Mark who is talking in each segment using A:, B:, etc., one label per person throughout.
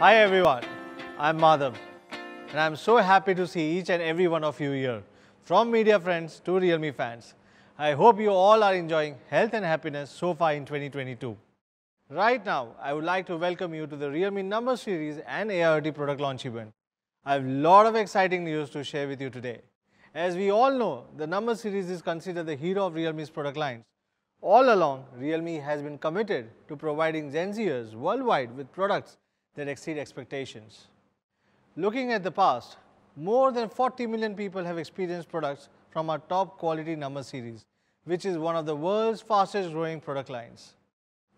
A: Hi everyone, I'm Madhav and I'm so happy to see each and every one of you here, from media friends to Realme fans. I hope you all are enjoying health and happiness so far in 2022. Right now, I would like to welcome you to the Realme Number Series and ART product launch event. I have a lot of exciting news to share with you today. As we all know, the Number Series is considered the hero of Realme's product lines. All along, Realme has been committed to providing Gen Zers worldwide with products that exceed expectations. Looking at the past, more than 40 million people have experienced products from our top quality Number Series, which is one of the world's fastest growing product lines.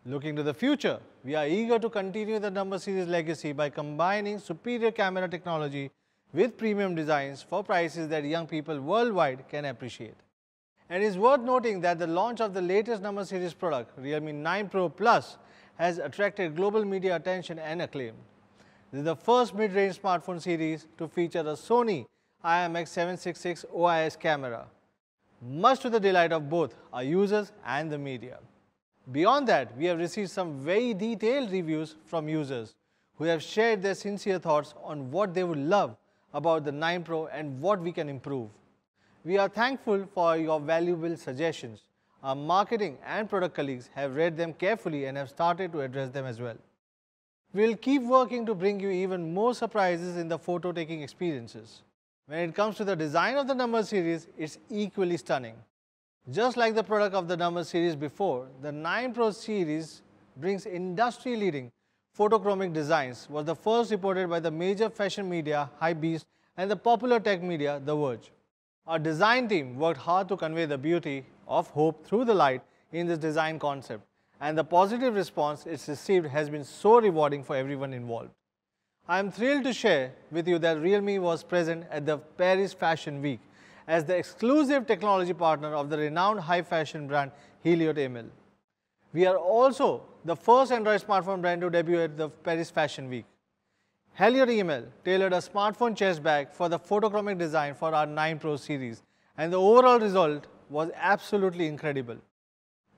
A: Looking to the future, we are eager to continue the Number Series legacy by combining superior camera technology with premium designs for prices that young people worldwide can appreciate. And it is worth noting that the launch of the latest Number Series product, Realme 9 Pro Plus, has attracted global media attention and acclaim. This is the first mid-range smartphone series to feature a Sony IMX766 OIS camera, much to the delight of both our users and the media. Beyond that, we have received some very detailed reviews from users who have shared their sincere thoughts on what they would love about the 9 Pro and what we can improve. We are thankful for your valuable suggestions. Our marketing and product colleagues have read them carefully and have started to address them as well. We will keep working to bring you even more surprises in the photo taking experiences. When it comes to the design of the Number Series, it's equally stunning. Just like the product of the Number Series before, the 9 Pro series brings industry-leading photochromic designs, was the first reported by the major fashion media Hypebeast and the popular tech media The Verge. Our design team worked hard to convey the beauty of hope through the light in this design concept, and the positive response it's received has been so rewarding for everyone involved. I am thrilled to share with you that Realme was present at the Paris Fashion Week as the exclusive technology partner of the renowned high fashion brand Heliot ML. We are also the first Android smartphone brand to debut at the Paris Fashion Week. Heliot ML tailored a smartphone chest bag for the photochromic design for our 9 Pro series, and the overall result was absolutely incredible.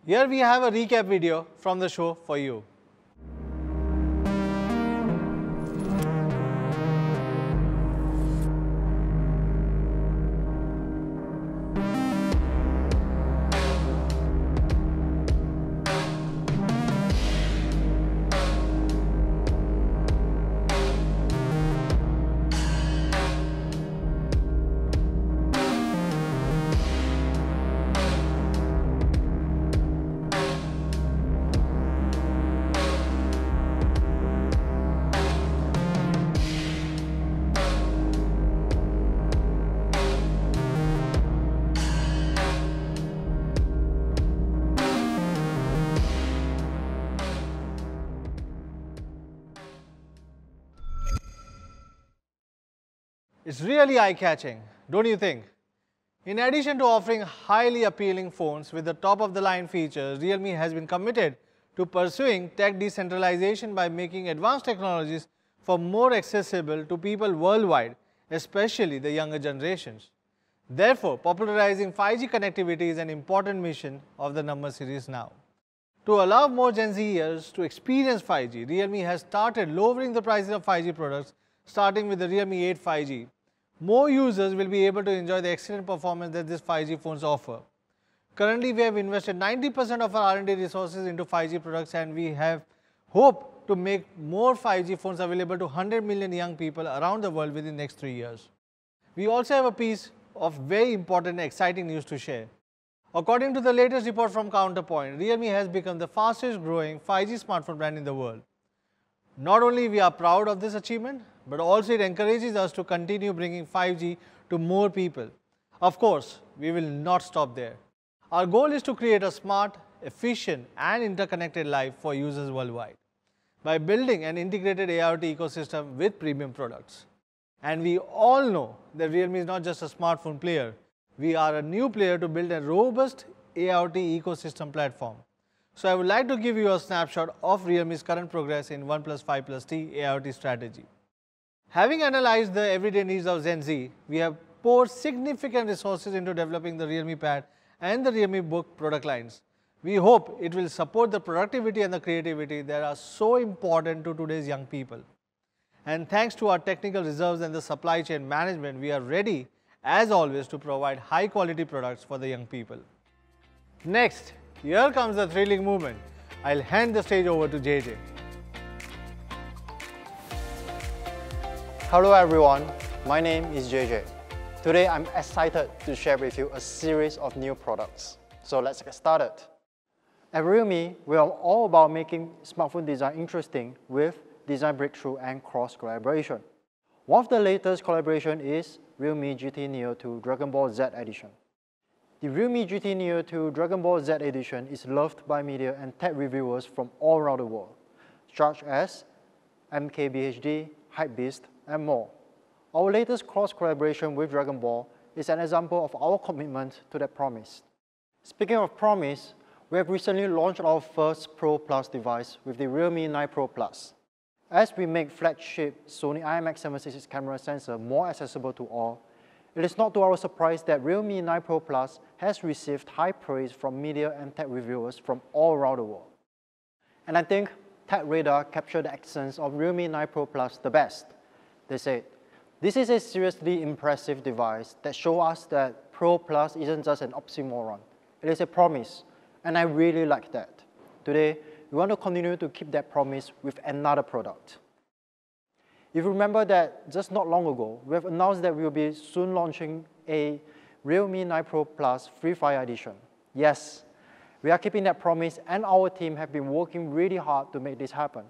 A: Here we have a recap video from the show for you. It's really eye-catching, don't you think? In addition to offering highly appealing phones with the top-of-the-line features, Realme has been committed to pursuing tech decentralization by making advanced technologies more accessible to people worldwide, especially the younger generations. Therefore, popularizing 5G connectivity is an important mission of the Number Series now. To allow more Gen Zers to experience 5G, Realme has started lowering the prices of 5G products, starting with the Realme 8 5G. More users will be able to enjoy the excellent performance that these 5G phones offer. Currently, we have invested 90% of our R&D resources into 5G products, and we have hope to make more 5G phones available to 100 million young people around the world within the next 3 years. We also have a piece of very important and exciting news to share. According to the latest report from Counterpoint, Realme has become the fastest growing 5G smartphone brand in the world. Not only we are proud of this achievement, but also it encourages us to continue bringing 5G to more people. Of course, we will not stop there. Our goal is to create a smart, efficient and interconnected life for users worldwide by building an integrated ART ecosystem with premium products. And we all know that Realme is not just a smartphone player. We are a new player to build a robust ART ecosystem platform. So I would like to give you a snapshot of Realme's current progress in 1 + 5 + T ART strategy. Having analyzed the everyday needs of Gen Z, we have poured significant resources into developing the Realme Pad and the Realme Book product lines. We hope it will support the productivity and the creativity that are so important to today's young people. And thanks to our technical reserves and the supply chain management, we are ready, as always, to provide high quality products for the young people. Next, here comes the thrilling moment. I'll hand the stage over to JJ.
B: Hello everyone, my name is JJ. Today I'm excited to share with you a series of new products. So let's get started. At Realme, we are all about making smartphone design interesting with design breakthrough and cross collaboration. One of the latest collaboration is Realme GT Neo 2 Dragon Ball Z Edition. The Realme GT Neo 2 Dragon Ball Z Edition is loved by media and tech reviewers from all around the world, such as MKBHD, Hypebeast, and more. Our latest cross-collaboration with Dragon Ball is an example of our commitment to that promise. Speaking of promise, we have recently launched our first Pro Plus device with the Realme 9 Pro Plus. As we make flagship Sony IMX766 camera sensor more accessible to all, it is not to our surprise that Realme 9 Pro Plus has received high praise from media and tech reviewers from all around the world. And I think Tech Radar captured the essence of Realme 9 Pro Plus the best. They said, "This is a seriously impressive device that shows us that Pro Plus isn't just an oxymoron. It is a promise, and I really like that." Today, we want to continue to keep that promise with another product. If you remember that just not long ago, we have announced that we will be soon launching a Realme 9 Pro Plus Free Fire Edition. Yes, we are keeping that promise, and our team have been working really hard to make this happen.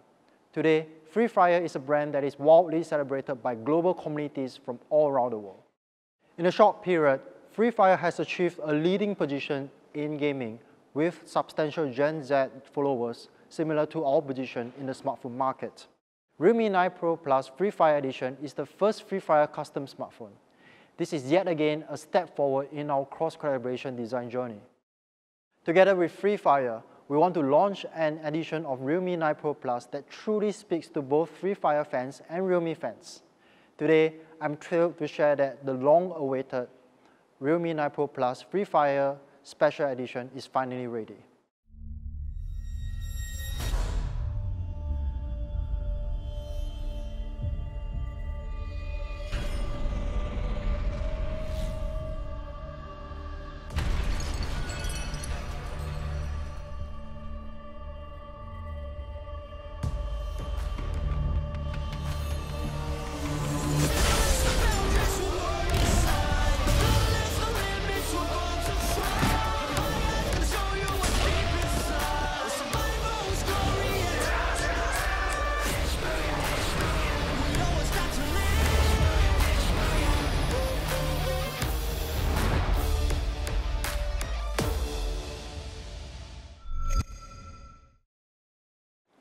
B: Today, Free Fire is a brand that is widely celebrated by global communities from all around the world. In a short period, Free Fire has achieved a leading position in gaming with substantial Gen Z followers similar to our position in the smartphone market. Realme 9 Pro Plus Free Fire Edition is the first Free Fire custom smartphone. This is yet again a step forward in our cross-collaboration design journey. Together with Free Fire, we want to launch an edition of Realme 9 Pro Plus that truly speaks to both Free Fire fans and Realme fans. Today, I'm thrilled to share that the long-awaited Realme 9 Pro Plus Free Fire Special Edition is finally ready.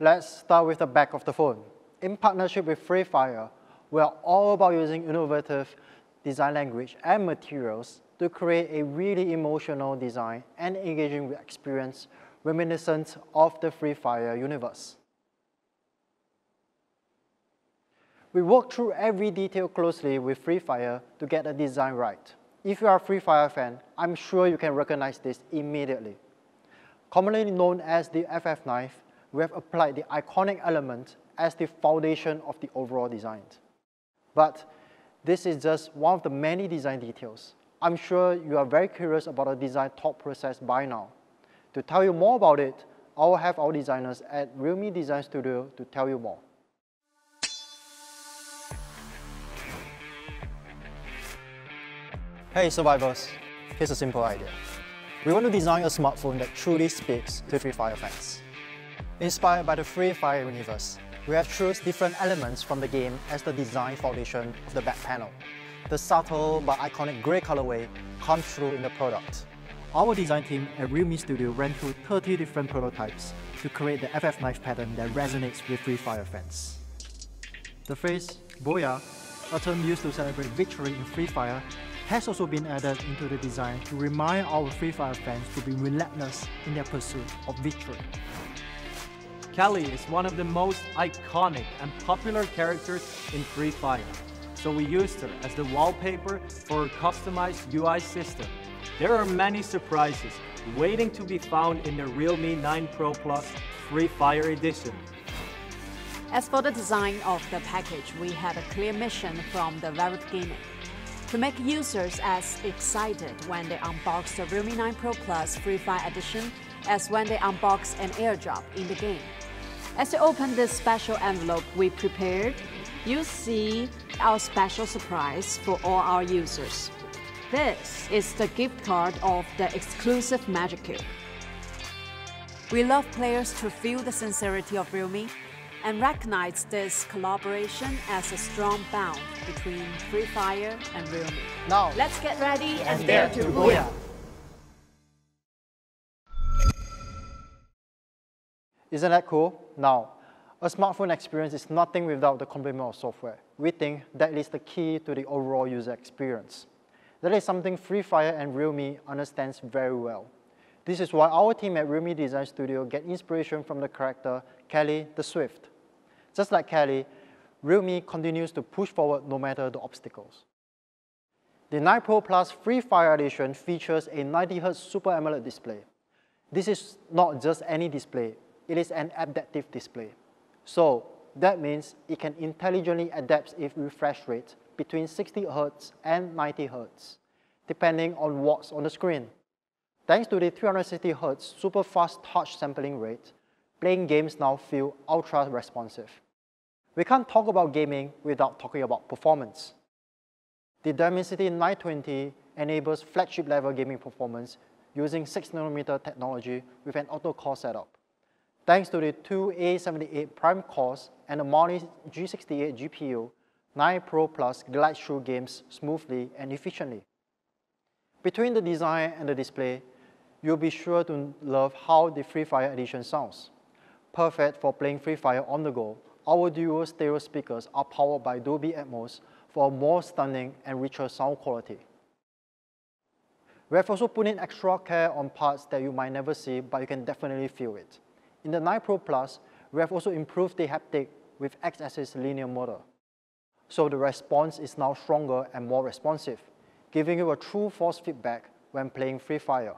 B: Let's start with the back of the phone. In partnership with Free Fire, we are all about using innovative design language and materials to create a really emotional design and engaging experience reminiscent of the Free Fire universe. We work through every detail closely with Free Fire to get the design right. If you are a Free Fire fan, I'm sure you can recognize this immediately. Commonly known as the FF knife, we have applied the iconic element as the foundation of the overall design. But this is just one of the many design details. I'm sure you are very curious about the design thought process by now. To tell you more about it, I will have our designers at Realme Design Studio to tell you more. Hey survivors, here's a simple idea. We want to design a smartphone that truly speaks to Free Fire fans. Inspired by the Free Fire universe, we have chosen different elements from the game as the design foundation of the back panel. The subtle but iconic grey colorway comes through in the product. Our design team at Realme Studio ran through 30 different prototypes to create the FF knife pattern that resonates with Free Fire fans. The phrase "Boya," a term used to celebrate victory in Free Fire, has also been added into the design to remind our Free Fire fans to be relentless in their pursuit of victory.
C: Kelly is one of the most iconic and popular characters in Free Fire, so we used her as the wallpaper for a customized UI system. There are many surprises waiting to be found in the Realme 9 Pro Plus Free Fire Edition.
D: As for the design of the package, we had a clear mission from the very beginning to make users as excited when they unbox the Realme 9 Pro Plus Free Fire Edition as when they unbox an airdrop in the game. As you open this special envelope we prepared, you see our special surprise for all our users. This is the gift card of the exclusive Magic Cube. We love players to feel the sincerity of Realme and recognize this collaboration as a strong bond between Free Fire and Realme.
B: Now,
D: Let's get ready and dare to booyah!
B: Isn't that cool? Now, a smartphone experience is nothing without the complement of software. We think that is the key to the overall user experience. That is something Free Fire and Realme understands very well. This is why our team at Realme Design Studio get inspiration from the character Kelly the Swift. Just like Kelly, Realme continues to push forward no matter the obstacles. The 9 Pro Plus Free Fire Edition features a 90Hz Super AMOLED display. This is not just any display, it is an adaptive display. So that means it can intelligently adapt its refresh rate between 60 Hz and 90 Hz, depending on what's on the screen. Thanks to the 360 Hz super fast touch sampling rate, playing games now feel ultra responsive. We can't talk about gaming without talking about performance. The Dimensity 920 enables flagship level gaming performance using 6nm technology with an auto-core setup. Thanks to the two A78 prime cores and a Mali G68 GPU, 9 Pro Plus glides through games smoothly and efficiently. Between the design and the display, you'll be sure to love how the Free Fire Edition sounds. Perfect for playing Free Fire on the go, our dual stereo speakers are powered by Dolby Atmos for a more stunning and richer sound quality. We have also put in extra care on parts that you might never see, but you can definitely feel it. In the 9 Pro Plus, we have also improved the haptic with X-axis linear motor. So the response is now stronger and more responsive, giving you a true force feedback when playing Free Fire.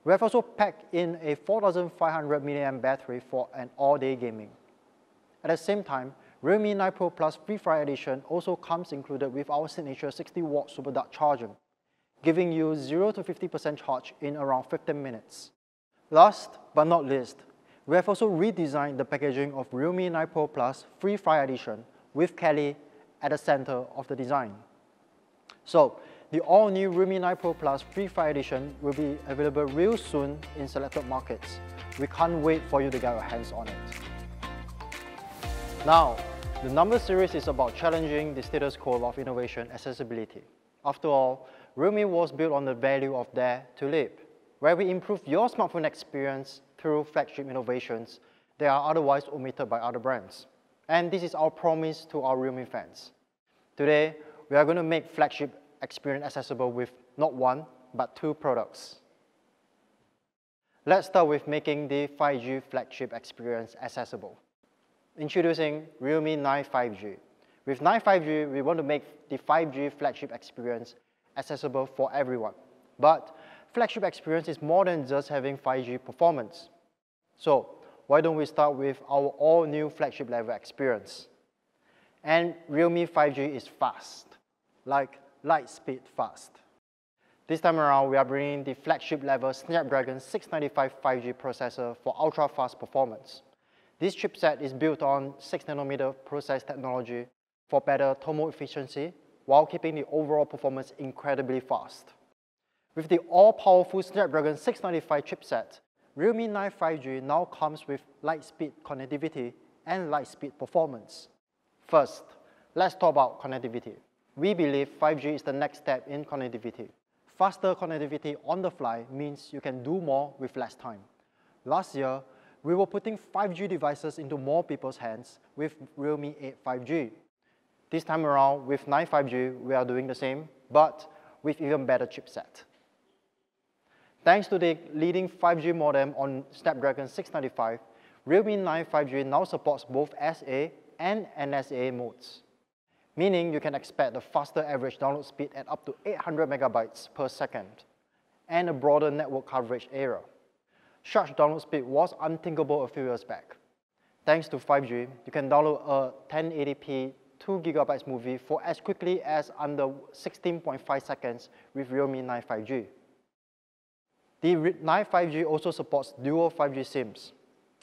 B: We have also packed in a 4500 mAh battery for an all-day gaming. At the same time, Realme 9 Pro Plus Free Fire Edition also comes included with our signature 60-watt super dark charging, giving you 0 to 50% charge in around 15 minutes. Last but not least, we have also redesigned the packaging of Realme 9 Pro Plus Free Fire Edition with Kelly at the center of the design. So, the all-new Realme 9 Pro Plus Free Fire Edition will be available real soon in selected markets. We can't wait for you to get your hands on it. Now, the number series is about challenging the status quo of innovation accessibility. After all, Realme was built on the value of dare to leap, where we improve your smartphone experience through flagship innovations that are otherwise omitted by other brands. And this is our promise to our Realme fans. Today, we are going to make flagship experience accessible with not one, but two products. Let's start with making the 5G flagship experience accessible. Introducing Realme 9 5G. With 9 5G, we want to make the 5G flagship experience accessible for everyone. But flagship experience is more than just having 5G performance. So why don't we start with our all-new flagship level experience? And Realme 5G is fast, like light speed fast. This time around, we are bringing the flagship level Snapdragon 695 5G processor for ultra-fast performance. This chipset is built on 6nm process technology for better thermal efficiency while keeping the overall performance incredibly fast. With the all-powerful Snapdragon 695 chipset, Realme 9 5G now comes with light-speed connectivity and light-speed performance. First, let's talk about connectivity. We believe 5G is the next step in connectivity. Faster connectivity on the fly means you can do more with less time. Last year, we were putting 5G devices into more people's hands with Realme 8 5G. This time around, with 9 5G, we are doing the same, but with even better chipset. Thanks to the leading 5G modem on Snapdragon 695, Realme 9 5G now supports both SA and NSA modes, meaning you can expect a faster average download speed at up to 800 megabytes per second, and a broader network coverage area. Such download speed was unthinkable a few years back. Thanks to 5G, you can download a 1080p 2 GB movie for as quickly as under 16.5 seconds with Realme 9 5G. The 9 5G also supports dual 5G SIMs.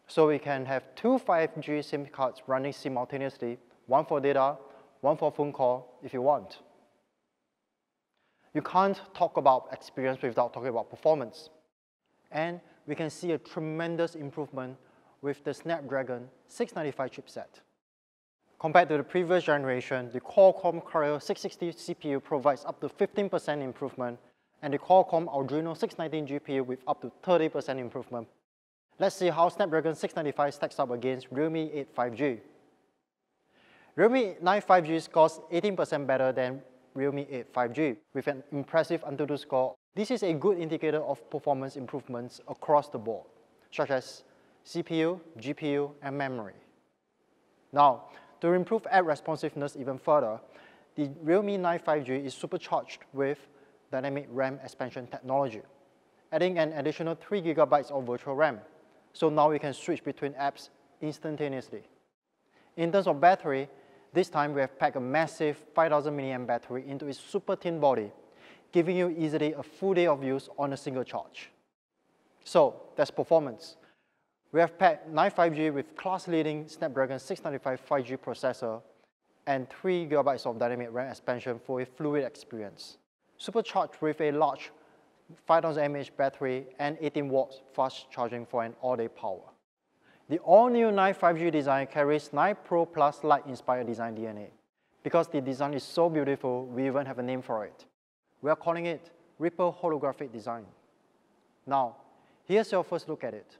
B: So we can have two 5G SIM cards running simultaneously, one for data, one for phone call if you want. You can't talk about experience without talking about performance. And we can see a tremendous improvement with the Snapdragon 695 chipset. Compared to the previous generation, the Qualcomm Cryo 660 CPU provides up to 15% improvement, and the Qualcomm Adreno 619 GPU with up to 30% improvement. Let's see how Snapdragon 695 stacks up against Realme 8 5G. Realme 9 5G scores 18% better than Realme 8 5G with an impressive Antutu score. This is a good indicator of performance improvements across the board, such as CPU, GPU, and memory. Now, to improve app responsiveness even further, the Realme 9 5G is supercharged with dynamic RAM expansion technology, adding an additional 3 GB of virtual RAM. So now we can switch between apps instantaneously. In terms of battery, this time we have packed a massive 5000 mAh battery into its super thin body, giving you easily a full day of use on a single charge. So that's performance. We have packed 9 5G with class-leading Snapdragon 695 5G processor and 3 GB of dynamic RAM expansion for a fluid experience. Supercharged with a large 5000 mAh battery and 18 watts fast charging for an all-day power. The all-new 9 5G design carries 9 Pro Plus Light-inspired design DNA. Because the design is so beautiful, we even have a name for it. We are calling it Ripple Holographic Design. Now, here's your first look at it.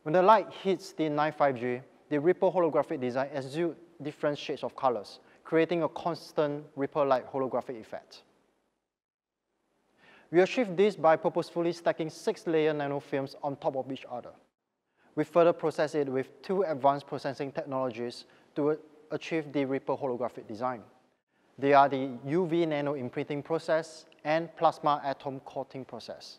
B: When the light hits the 9 5G, the Ripple Holographic Design exudes different shades of colors, creating a constant ripple light holographic effect. We achieve this by purposefully stacking 6-layer nanofilms on top of each other. We further process it with 2 advanced processing technologies to achieve the Ripple Holographic Design. They are the UV nano imprinting process and plasma atom coating process.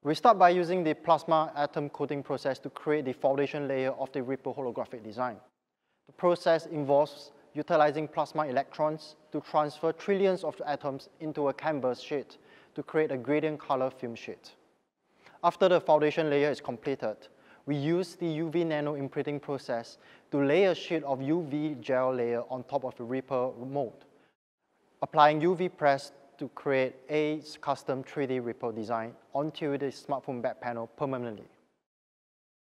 B: We start by using the plasma atom coating process to create the foundation layer of the Ripple Holographic Design. The process involves utilizing plasma electrons to transfer trillions of atoms into a canvas sheet to create a gradient color film sheet. After the foundation layer is completed, we use the UV nano imprinting process to lay a sheet of UV gel layer on top of the Ripple mold, applying UV press to create a custom 3D Ripple design onto the smartphone back panel permanently.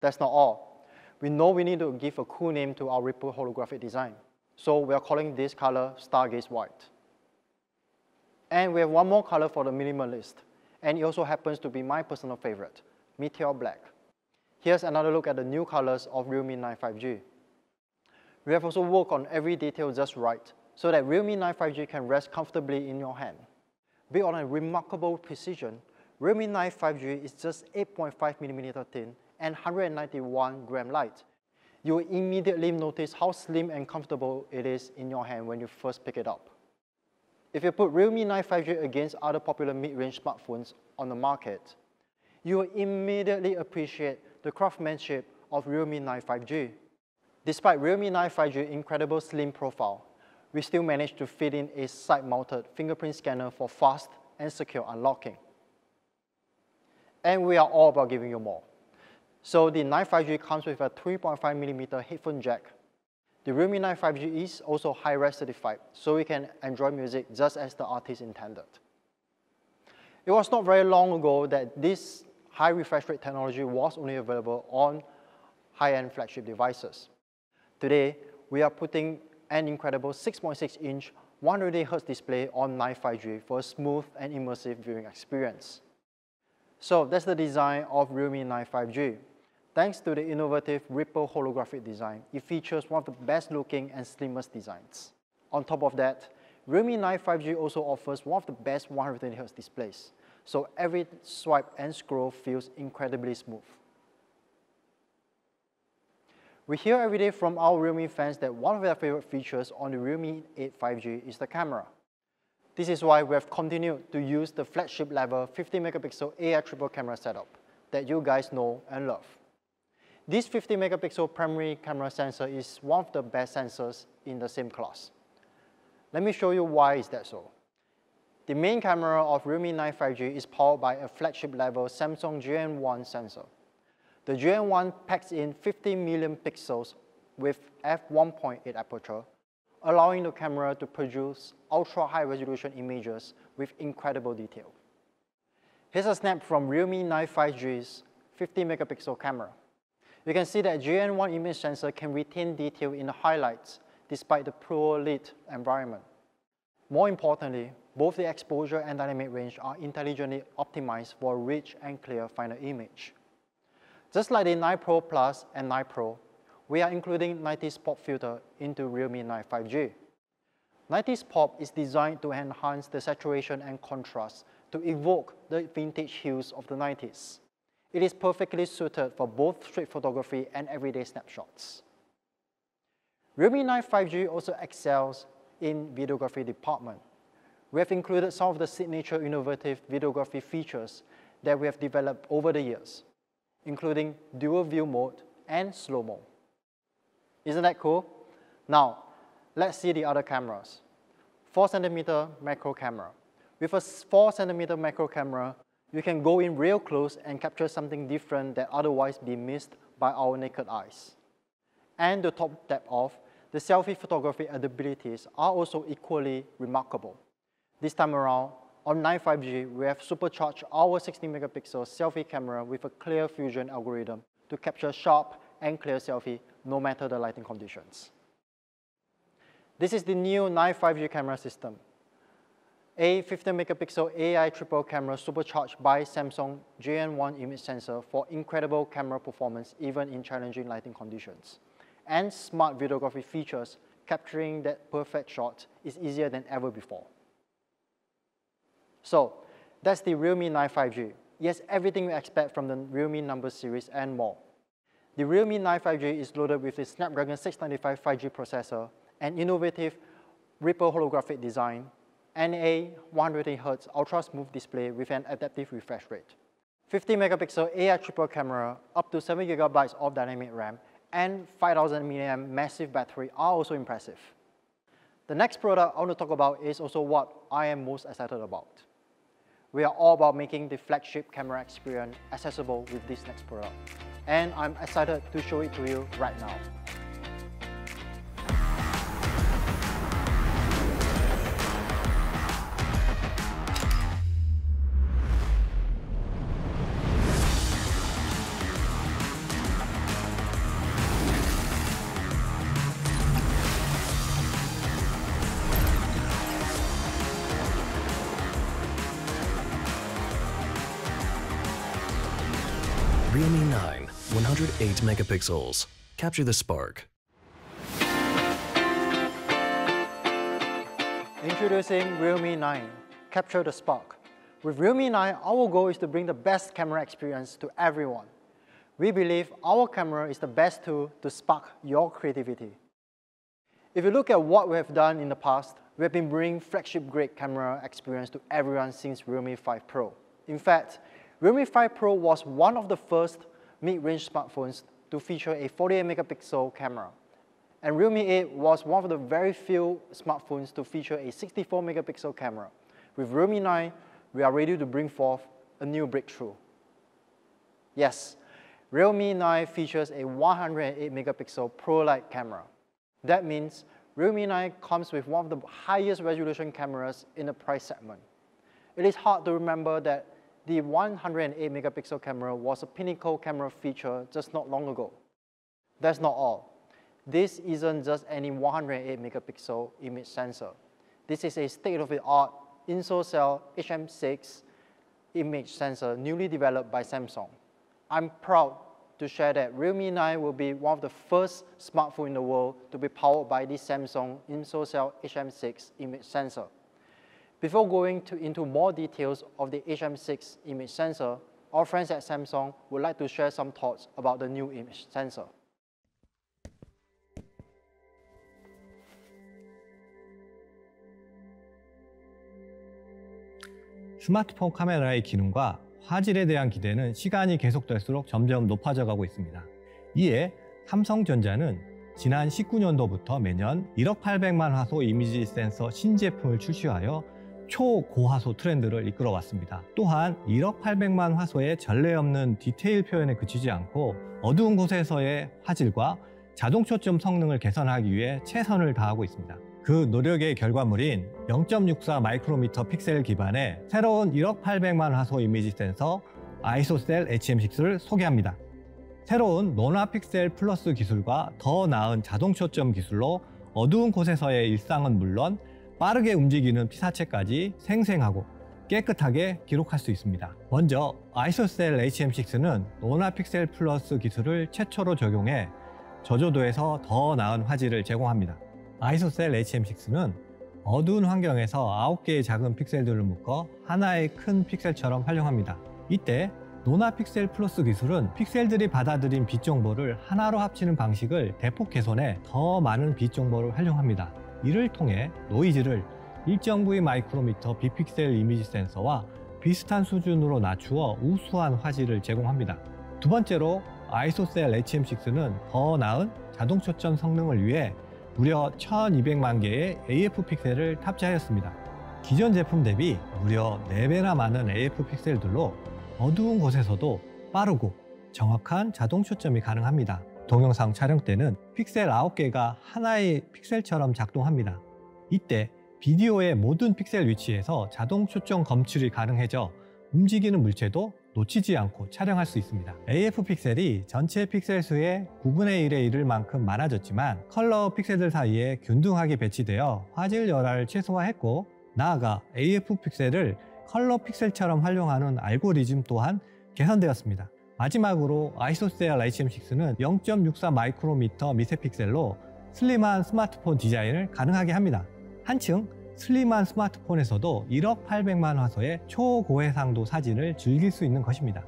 B: That's not all. We know we need to give a cool name to our Ripple Holographic Design. So we are calling this color Stargaze White. And we have one more color for the minimalist, and it also happens to be my personal favorite, Meteor Black. Here's another look at the new colors of Realme 9 5G. We have also worked on every detail just right, so that Realme 9 5G can rest comfortably in your hand. Built on a remarkable precision, Realme 9 5G is just 8.5mm thin and 191 gram light. You will immediately notice how slim and comfortable it is in your hand when you first pick it up. If you put Realme 9 5G against other popular mid-range smartphones on the market, you will immediately appreciate the craftsmanship of Realme 9 5G. Despite Realme 9 5G's incredible slim profile, we still managed to fit in a side-mounted fingerprint scanner for fast and secure unlocking. And we are all about giving you more. So the 9 5G comes with a 3.5mm headphone jack. The Realme 9 5G is also high-res certified, so we can enjoy music just as the artist intended. It was not very long ago that this high refresh rate technology was only available on high-end flagship devices. Today, we are putting an incredible 6.6-inch 120Hz display on 9 5G for a smooth and immersive viewing experience. So that's the design of Realme 9 5G. Thanks to the innovative Ripple Holographic Design, it features one of the best looking and slimmest designs. On top of that, Realme 9 5G also offers one of the best 120Hz displays, so every swipe and scroll feels incredibly smooth. We hear every day from our Realme fans that one of their favorite features on the Realme 8 5G is the camera. This is why we have continued to use the flagship level 50MP AI triple camera setup that you guys know and love. This 50 megapixel primary camera sensor is one of the best sensors in the same class. Let me show you why is that so. The main camera of Realme 9 5G is powered by a flagship level Samsung GN1 sensor. The GN1 packs in 50 million pixels with f1.8 aperture, allowing the camera to produce ultra high resolution images with incredible detail. Here's a snap from Realme 9 5G's 50 megapixel camera. You can see that GN1 image sensor can retain detail in the highlights despite the poor lit environment. More importantly, both the exposure and dynamic range are intelligently optimized for a rich and clear final image. Just like the 9 Pro Plus and 9 Pro, we are including 90s pop filter into Realme 9 5G. 90s pop is designed to enhance the saturation and contrast to evoke the vintage hues of the 90s. It is perfectly suited for both street photography and everyday snapshots. Realme 9 5G also excels in videography department. We have included some of the signature innovative videography features that we have developed over the years, including dual view mode and slow-mo. Isn't that cool? Now, let's see the other cameras. 4cm macro camera. With a 4cm macro camera, you can go in real close and capture something different that otherwise be missed by our naked eyes. And to top that off, the selfie photography abilities are also equally remarkable. This time around, on 9 5G, we have supercharged our 60 megapixel selfie camera with a clear fusion algorithm to capture sharp and clear selfie no matter the lighting conditions. This is the new 9 5G camera system. A 50 megapixel AI triple camera supercharged by Samsung GN1 image sensor for incredible camera performance even in challenging lighting conditions. And smart videography features capturing that perfect shot is easier than ever before. So, that's the Realme 9 5G. Yes, everything we expect from the Realme number series and more. The Realme 9 5G is loaded with the Snapdragon 695 5G processor, an innovative ripple holographic design, and a 120Hz ultra-smooth display with an adaptive refresh rate. 50 megapixel AI triple camera, up to 7 GB of dynamic RAM, and 5000 mAh massive battery are also impressive. The next product I want to talk about is also what I am most excited about. We are all about making the flagship camera experience accessible with this next product. And I'm excited to show it to you right now.
E: Realme 9, 108 megapixels. Capture the spark.
B: Introducing Realme 9, Capture the Spark. With Realme 9, our goal is to bring the best camera experience to everyone. We believe our camera is the best tool to spark your creativity. If you look at what we have done in the past, we have been bringing flagship-grade camera experience to everyone since Realme 5 Pro. In fact, Realme 5 Pro was one of the first mid-range smartphones to feature a 48 megapixel camera. And Realme 8 was one of the very few smartphones to feature a 64 megapixel camera. With Realme 9, we are ready to bring forth a new breakthrough. Yes, Realme 9 features a 108 megapixel ProLight camera. That means Realme 9 comes with one of the highest resolution cameras in the price segment. It is hard to remember that the 108 megapixel camera was a pinnacle camera feature just not long ago. That's not all. This isn't just any 108 megapixel image sensor. This is a state-of-the-art InSoCell HM6 image sensor newly developed by Samsung. I'm proud to share that Realme 9 will be one of the first smartphones in the world to be powered by the Samsung InSoCell HM6 image sensor. Before going into more details of the HM6 image sensor, our friends at Samsung would like to share some thoughts about the new image sensor.
F: 스마트폰 카메라의 기능과 화질에 대한 기대는 시간이 계속될수록 점점 높아져 가고 있습니다. 이에 삼성전자는 지난 19년도부터 매년 1억 800만 화소 이미지 센서 신제품을 출시하여 초고화소 트렌드를 이끌어왔습니다. 또한 1억 800만 화소의 전례 없는 디테일 표현에 그치지 않고 어두운 곳에서의 화질과 자동 초점 성능을 개선하기 위해 최선을 다하고 있습니다. 그 노력의 결과물인 0.64 마이크로미터 픽셀 기반의 새로운 1억 800만 화소 이미지 센서 아이소셀 HM6를 소개합니다. 새로운 노나 픽셀 플러스 기술과 더 나은 자동 초점 기술로 어두운 곳에서의 일상은 물론 빠르게 움직이는 피사체까지 생생하고 깨끗하게 기록할 수 있습니다. 먼저 아이소셀 HM6는 노나 픽셀 플러스 기술을 최초로 적용해 저조도에서 더 나은 화질을 제공합니다. 아이소셀 HM6는 어두운 환경에서 9개의 작은 픽셀들을 묶어 하나의 큰 픽셀처럼 활용합니다. 이때 노나 픽셀 플러스 기술은 픽셀들이 받아들인 빛 정보를 하나로 합치는 방식을 대폭 개선해 더 많은 빛 정보를 활용합니다. 이를 통해 노이즈를 일정 부위 마이크로미터 비픽셀 이미지 센서와 비슷한 수준으로 낮추어 우수한 화질을 제공합니다. 두 번째로 아이소셀 HM6는 더 나은 자동 초점 성능을 위해 무려 1200만 개의 AF 픽셀을 탑재하였습니다. 기존 제품 대비 무려 4배나 많은 AF 픽셀들로 어두운 곳에서도 빠르고 정확한 자동 초점이 가능합니다. 동영상 촬영 때는 픽셀 9개가 하나의 픽셀처럼 작동합니다. 이때 비디오의 모든 픽셀 위치에서 자동 초점 검출이 가능해져 움직이는 물체도 놓치지 않고 촬영할 수 있습니다. AF 픽셀이 전체 픽셀 수의 9분의 1의 1을 만큼 많아졌지만 컬러 픽셀들 사이에 균등하게 배치되어 화질 열화를 최소화했고, 나아가 AF 픽셀을 컬러 픽셀처럼 활용하는 알고리즘 또한 개선되었습니다. 마지막으로 아이소셀 HM6는 0.64 마이크로미터 미세 픽셀로 슬림한 스마트폰 디자인을 가능하게 합니다. 한층 슬림한 스마트폰에서도 1억 800만 화소의 초고해상도 사진을 즐길 수 있는 것입니다.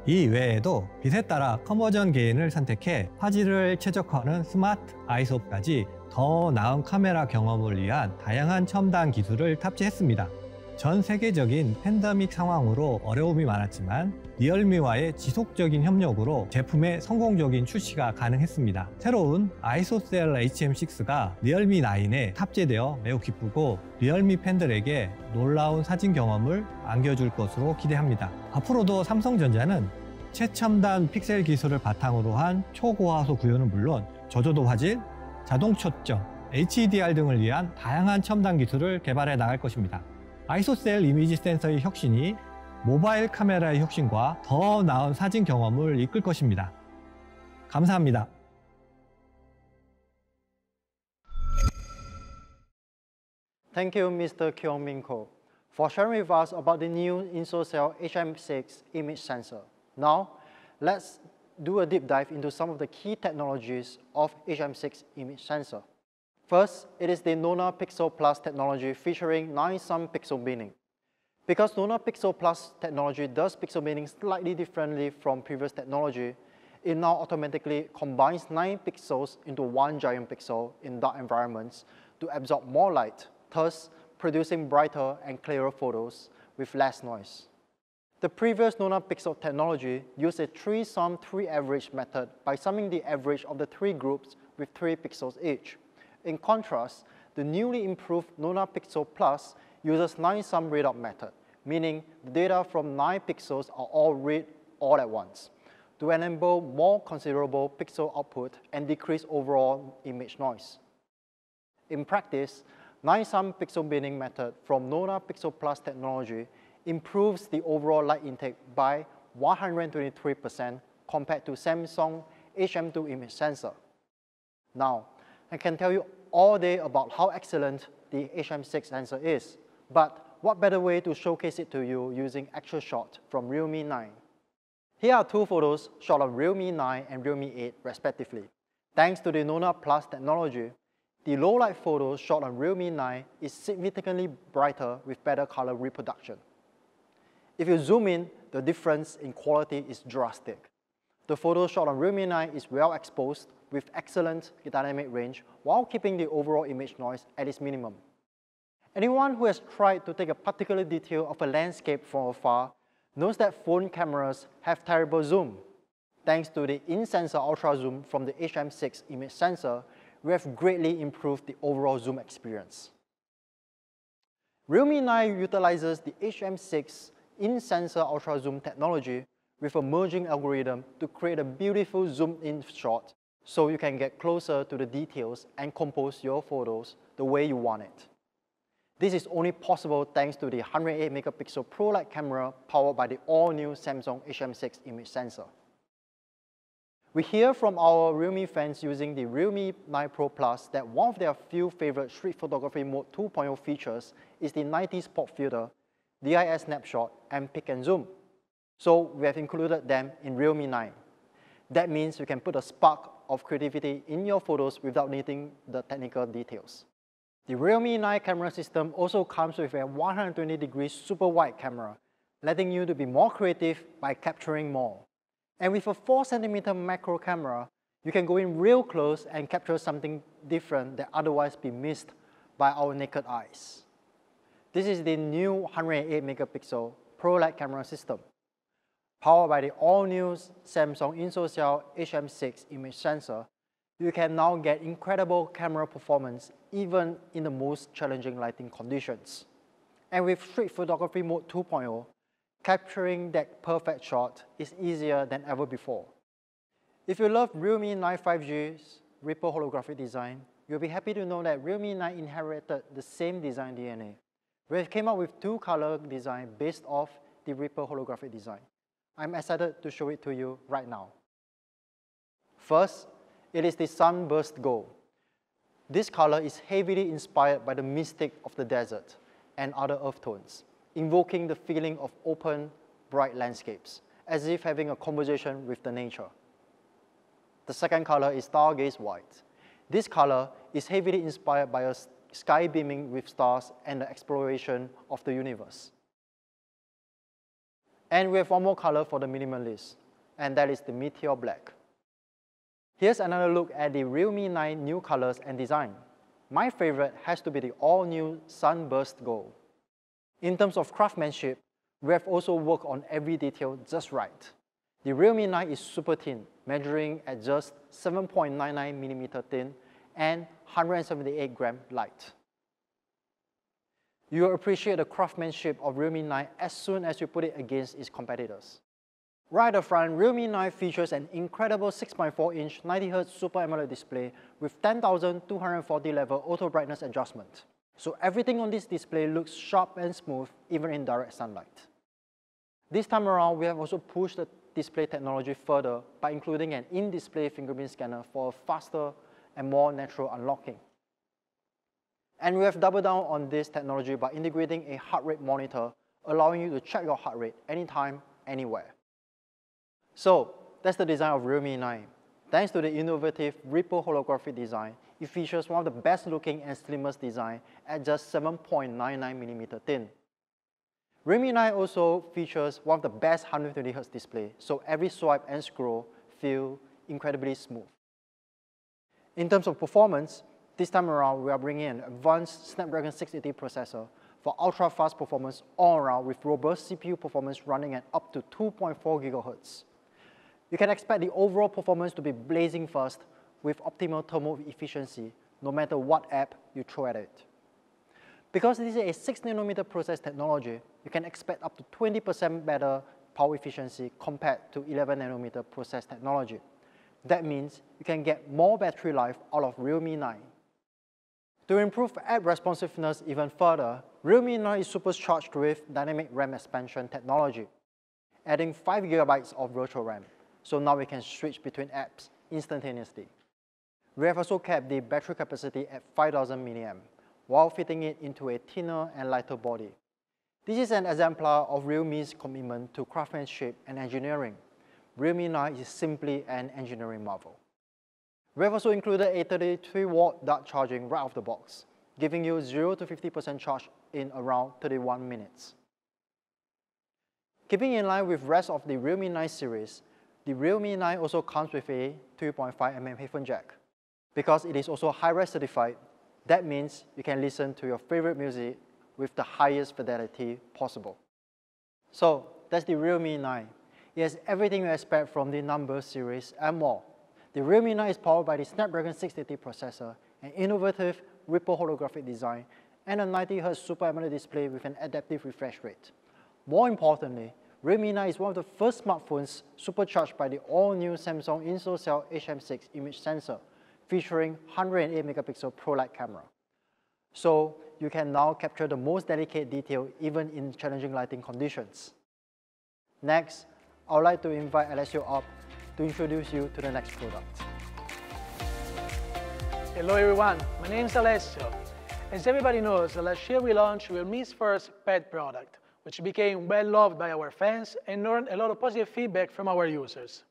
F: 이 외에도 빛에 따라 컨버전 게인을 선택해 화질을 최적화하는 스마트 아이소까지 더 나은 카메라 경험을 위한 다양한 첨단 기술을 탑재했습니다. 전 세계적인 팬데믹 상황으로 어려움이 많았지만 리얼미와의 지속적인 협력으로 제품의 성공적인 출시가 가능했습니다. 새로운 아이소셀 HM6가 리얼미 9에 탑재되어 매우 기쁘고 리얼미 팬들에게 놀라운 사진 경험을 안겨줄 것으로 기대합니다. 앞으로도 삼성전자는 최첨단 픽셀 기술을 바탕으로 한 초고화소 구현은 물론 저조도 화질, 자동 초점, HDR 등을 위한 다양한 첨단 기술을 개발해 나갈 것입니다. 아이소셀 이미지 센서의 혁신이 모바일 카메라의 혁신과 더 나은 사진 경험을 이끌 것입니다. 감사합니다.
B: Thank you, Mr. Kyung-min Ko, for sharing with us about the new InsoCell HM6 image sensor. Now, let's do a deep dive into some of the key technologies of HM6 image sensor. First, it is the Nona Pixel Plus technology featuring 9-sum pixel binning. Because Nona Pixel Plus technology does pixel binning slightly differently from previous technology, it now automatically combines 9 pixels into one giant pixel in dark environments to absorb more light, thus producing brighter and clearer photos with less noise. The previous Nona Pixel technology used a 3-sum 3-average method by summing the average of the 3 groups with 3 pixels each. In contrast, the newly improved Nona Pixel Plus uses 9-sum readout method, meaning the data from 9 pixels are all read all at once, to enable more considerable pixel output and decrease overall image noise. In practice, 9-sum pixel binning method from Nona Pixel Plus technology improves the overall light intake by 123% compared to Samsung HM2 image sensor. Now, I can tell you all day about how excellent the HM6 sensor is, but what better way to showcase it to you using actual shot from Realme 9. Here are 2 photos shot on Realme 9 and Realme 8 respectively. Thanks to the Nona Plus technology, the low light photos shot on Realme 9 is significantly brighter with better color reproduction. If you zoom in, the difference in quality is drastic. The photo shot on Realme 9 is well exposed with excellent dynamic range while keeping the overall image noise at its minimum. Anyone who has tried to take a particular detail of a landscape from afar knows that phone cameras have terrible zoom. Thanks to the in-sensor ultra zoom from the HM6 image sensor, we have greatly improved the overall zoom experience. Realme 9 utilizes the HM6 in-sensor ultra zoom technology with a merging algorithm to create a beautiful zoomed-in shot so you can get closer to the details and compose your photos the way you want it. This is only possible thanks to the 108 megapixel ProLight camera powered by the all-new Samsung HM6 image sensor. We hear from our Realme fans using the Realme 9 Pro Plus that one of their few favorite street photography mode 2.0 features is the 90s pop filter, DIS snapshot, and pick and zoom. So we have included them in Realme 9. That means you can put a spark of creativity in your photos without needing the technical details. The Realme 9 camera system also comes with a 120-degree super wide camera, letting you to be more creative by capturing more. And with a 4cm macro camera, you can go in real close and capture something different that otherwise be missed by our naked eyes. This is the new 108 megapixel ProLight camera system. Powered by the all-new Samsung InSocial HM6 image sensor, you can now get incredible camera performance even in the most challenging lighting conditions. And with street photography mode 2.0, capturing that perfect shot is easier than ever before. If you love Realme 9 5G's ripple holographic design, you'll be happy to know that Realme 9 inherited the same design DNA. We have came up with two color design based off the ripple holographic design. I'm excited to show it to you right now. First, it is the Sunburst Gold. This color is heavily inspired by the mystic of the desert and other earth tones, invoking the feeling of open, bright landscapes, as if having a conversation with the nature. The second color is Stargaze White. This color is heavily inspired by a sky beaming with stars and the exploration of the universe. And we have one more color for the minimalist, and that is the Meteor Black. Here's another look at the Realme 9 new colors and design. My favorite has to be the all-new Sunburst Gold. In terms of craftsmanship, we have also worked on every detail just right. The Realme 9 is super thin, measuring at just 7.99mm thin and 178 gram light. You will appreciate the craftsmanship of Realme 9 as soon as you put it against its competitors. Right at the front, Realme 9 features an incredible 6.4-inch 90Hz Super AMOLED display with 10,240 level auto brightness adjustment. So everything on this display looks sharp and smooth even in direct sunlight. This time around, we have also pushed the display technology further by including an in-display fingerprint scanner for a faster and more natural unlocking. And we have doubled down on this technology by integrating a heart rate monitor, allowing you to check your heart rate anytime, anywhere. So that's the design of Realme 9. Thanks to the innovative ripple holographic design, it features one of the best looking and slimmest design at just 7.99mm thin. Realme 9 also features one of the best 120Hz display, so every swipe and scroll feel incredibly smooth. In terms of performance, this time around we are bringing an advanced Snapdragon 680 processor for ultra-fast performance all around with robust CPU performance running at up to 2.4 GHz. You can expect the overall performance to be blazing fast with optimal thermal efficiency no matter what app you throw at it. Because this is a 6nm process technology, you can expect up to 20% better power efficiency compared to 11nm process technology. That means you can get more battery life out of Realme 9. To improve app responsiveness even further, Realme 9 is supercharged with dynamic RAM expansion technology, adding 5 GB of virtual RAM. So now we can switch between apps instantaneously. We have also kept the battery capacity at 5000 mAh, while fitting it into a thinner and lighter body. This is an exemplar of Realme's commitment to craftsmanship and engineering. Realme 9 is simply an engineering marvel. We have also included a 33-watt dark charging right off the box, giving you 0 to 50% charge in around 31 minutes. Keeping in line with the rest of the Realme 9 series, the Realme 9 also comes with a 3.5mm headphone jack. Because it is also hi-res certified, that means you can listen to your favorite music with the highest fidelity possible. So that's the Realme 9. It has everything you expect from the number series and more. The Realme 9 is powered by the Snapdragon 680 processor, an innovative ripple holographic design, and a 90Hz Super AMOLED display with an adaptive refresh rate. More importantly, Realme 9 is one of the first smartphones supercharged by the all-new Samsung InSoCell HM6 image sensor, featuring 108 megapixel ProLight camera. So you can now capture the most delicate detail even in challenging lighting conditions. Next, I would like to invite Alessio up to introduce you to the next product.
G: Hello everyone, my name is Alessio. As everybody knows, last year we launched Realme's first pet product, which became well loved by our fans and earned a lot of positive feedback from our users.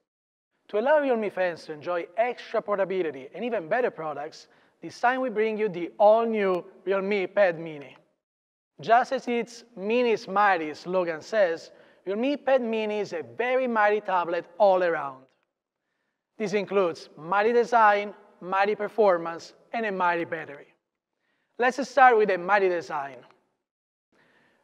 G: To allow Realme fans to enjoy extra portability and even better products, this time we bring you the all-new Realme Pad Mini. Just as its Mini is mighty slogan says, Realme Pad Mini is a very mighty tablet all around. This includes mighty design, mighty performance, and a mighty battery. Let's start with a mighty design.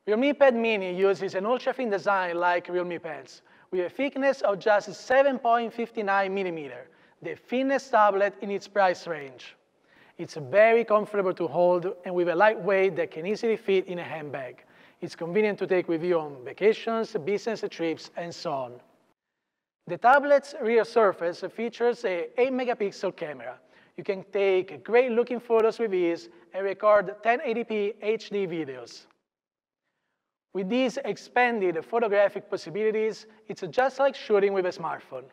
G: Realme Pad Mini uses an ultra-thin design like Realme Pads, with a thickness of just 7.59 millimeters, the thinnest tablet in its price range. It's very comfortable to hold and with a lightweight that can easily fit in a handbag. It's convenient to take with you on vacations, business trips, and so on. The tablet's rear surface features an 8-megapixel camera. You can take great-looking photos with ease and record 1080p HD videos. With these expanded photographic possibilities, it's just like shooting with a smartphone.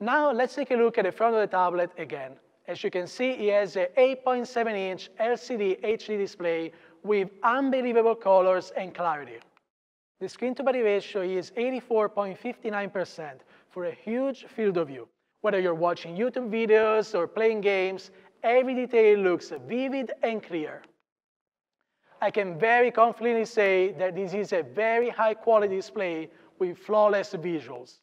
G: Now let's take a look at the front of the tablet again. As you can see, it has an 8.7-inch LCD HD display with unbelievable colors and clarity. The screen-to-body ratio is 84.59% for a huge field of view. Whether you're watching YouTube videos or playing games, every detail looks vivid and clear. I can very confidently say that this is a very high-quality display with flawless visuals.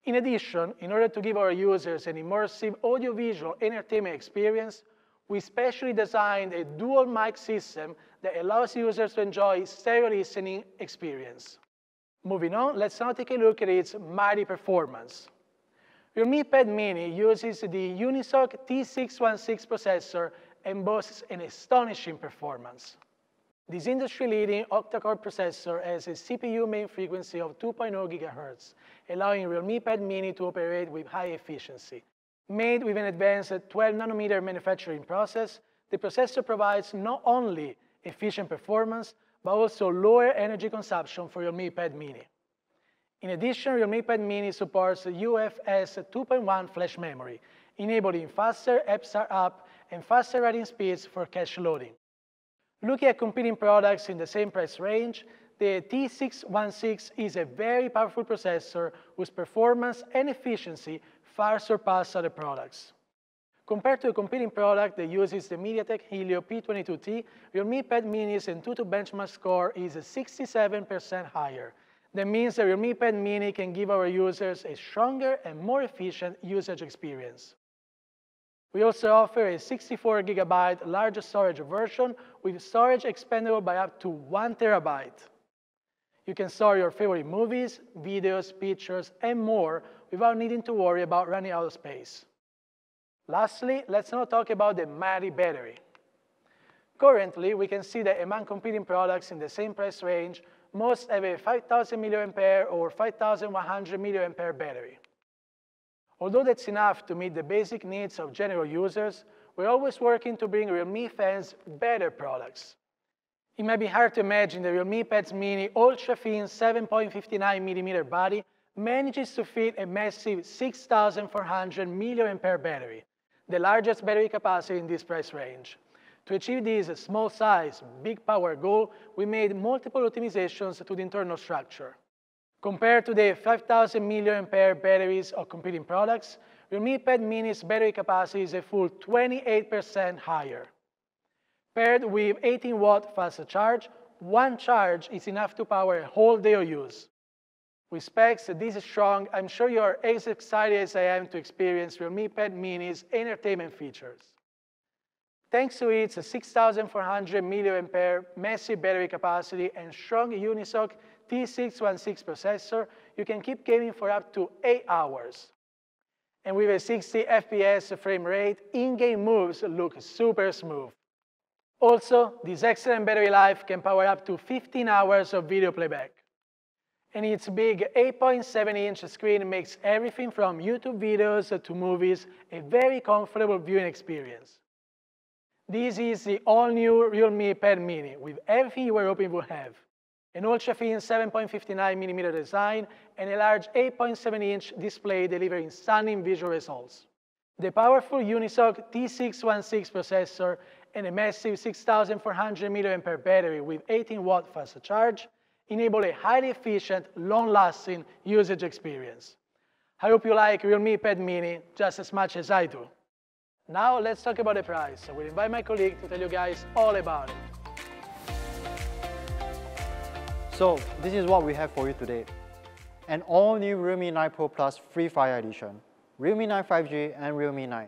G: In addition, in order to give our users an immersive audiovisual entertainment experience, we specially designed a dual mic system that allows users to enjoy stereo listening experience. Moving on, let's now take a look at its mighty performance. Realme Pad Mini uses the Unisoc T616 processor and boasts an astonishing performance. This industry-leading octa-core processor has a CPU main frequency of 2.0 GHz, allowing Realme Pad Mini to operate with high efficiency. Made with an advanced 12-nanometer manufacturing process, the processor provides not only efficient performance, but also lower energy consumption for Realme Pad Mini. In addition, Realme Pad Mini supports UFS 2.1 flash memory, enabling faster app startup and faster writing speeds for cache loading. Looking at competing products in the same price range, the T616 is a very powerful processor whose performance and efficiency far surpass other products. Compared to a competing product that uses the MediaTek Helio P22T, Realme Pad Mini's AnTuTu benchmark score is 67% higher. That means that Realme Pad Mini can give our users a stronger and more efficient usage experience. We also offer a 64 GB larger storage version with storage expandable by up to 1 TB. You can store your favorite movies, videos, pictures, and more without needing to worry about running out of space. Lastly, let's now talk about the mighty battery. Currently, we can see that among competing products in the same price range, most have a 5,000 mAh or 5,100 mAh battery. Although that's enough to meet the basic needs of general users, we're always working to bring Realme fans better products. It might be hard to imagine the Realme Pad Mini ultra-thin 7.59mm body manages to fit a massive 6,400 mAh battery, the largest battery capacity in this price range. To achieve this small size, big power goal, we made multiple optimizations to the internal structure. Compared to the 5,000 mAh batteries of competing products, Realme Pad Mini's battery capacity is a full 28% higher. Paired with 18-watt fast charge, one charge is enough to power a whole day of use. With specs this strong, I'm sure you are as excited as I am to experience Realme Pad Mini's entertainment features. Thanks to its 6,400 mAh massive battery capacity and strong Unisoc T616 processor, you can keep gaming for up to 8 hours. And with a 60 FPS frame rate, in-game moves look super smooth. Also, this excellent battery life can power up to 15 hours of video playback. And its big 8.7-inch screen makes everything from YouTube videos to movies a very comfortable viewing experience. This is the all-new Realme Pad Mini with everything you were hoping it would have. An ultra-thin 7.59mm design and a large 8.7-inch display delivering stunning visual results. The powerful Unisoc T616 processor and a massive 6,400 mAh battery with 18-watt fast charge enable a highly efficient, long-lasting usage experience. I hope you like Realme Pad Mini just as much as I do. Now let's talk about the price. I will invite my colleague to tell you guys all about it.
B: So this is what we have for you today. An all-new Realme 9 Pro Plus Free Fire Edition, Realme 9 5G and Realme 9.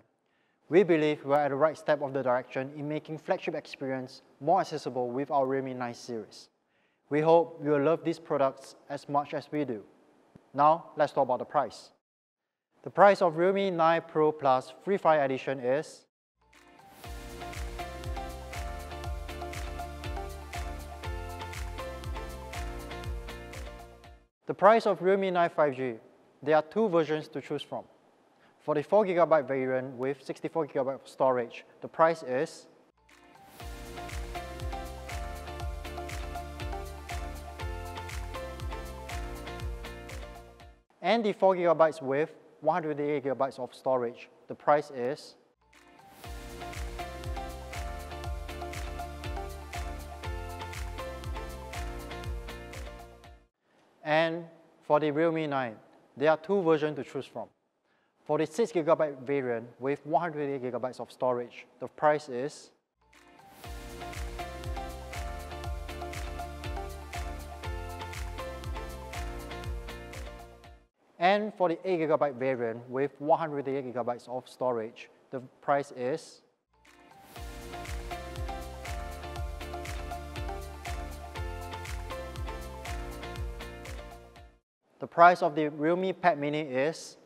B: We believe we are at the right step of the direction in making flagship experience more accessible with our Realme 9 series. We hope you will love these products as much as we do. Now let's talk about the price. The price of Realme 9 Pro Plus Free Fire Edition is the price of Realme 9 5G. There are two versions to choose from. For the 4GB variant with 64GB of storage, the price is and the 4GB with 128GB of storage, the price is and for the Realme 9, there are two versions to choose from. For the 6GB variant with 128GB of storage, the price is and for the 8GB variant with 128GB of storage, the price is the price of the Realme Pad Mini is